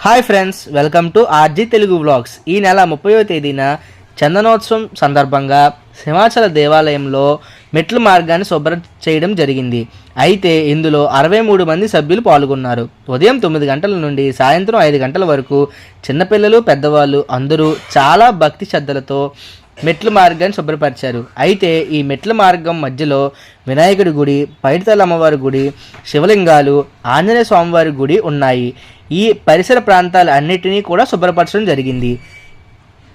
Hi friends, welcome to RG Telugu vlogs. ఈ నెల 30వ తేదీన చందనోత్సవం సందర్భంగా సింహాచల దేవాలయంలో మెట్ల మార్గాన్ని శుభ్రం చేయడం జరిగింది. అయితే ఇందులో 63 మంది సభ్యులు పాల్గొన్నారు. ఉదయం 9 గంటల నుండి సాయంత్రం 5 గంటల వరకు చిన్నపిల్లలు, పెద్దవాళ్ళు అందరూ చాలా భక్తి శ్రద్ధలతో మెట్ల మార్గాన్ని శుభ్రపరిచారు. అయితే ఈ మెట్ల మార్గం మధ్యలో వినాయకుడి గుడి, పైడితల్లి అమ్మవారి గుడి, శివలింగాలు, ఆంజనేయ స్వామివారి గుడి ఉన్నాయి. ఈ పరిసర ప్రాంతాలు అన్నిటినీ కూడా శుభ్రపరచడం జరిగింది.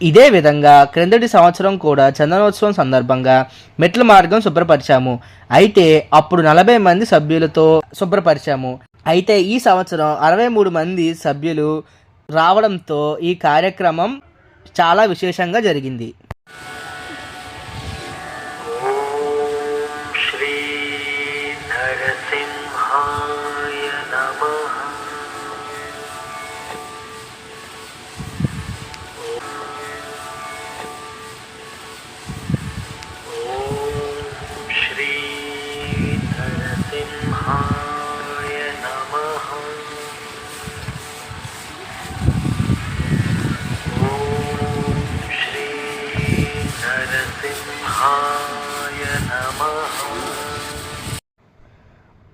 ఇదే విధంగా క్రిందటి సంవత్సరం కూడా చందనోత్సవం సందర్భంగా మెట్ల మార్గం శుభ్రపరిచాము. అయితే అప్పుడు 40 మంది సభ్యులతో శుభ్రపరిచాము. అయితే ఈ సంవత్సరం 63 మంది సభ్యులు రావడంతో ఈ కార్యక్రమం చాలా విశేషంగా జరిగింది.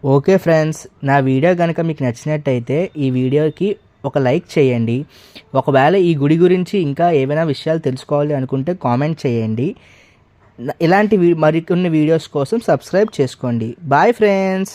ఓకే ఫ్రెండ్స్, నా వీడియో కనుక మీకు నచ్చినట్టయితే ఈ వీడియోకి ఒక లైక్ చేయండి. ఒకవేళ ఈ గుడి గురించి ఇంకా ఏవైనా విషయాలు తెలుసుకోవాలి అనుకుంటే కామెంట్ చేయండి. ఇలాంటి మరికొన్ని వీడియోస్ కోసం సబ్స్క్రైబ్ చేసుకోండి. Bye friends.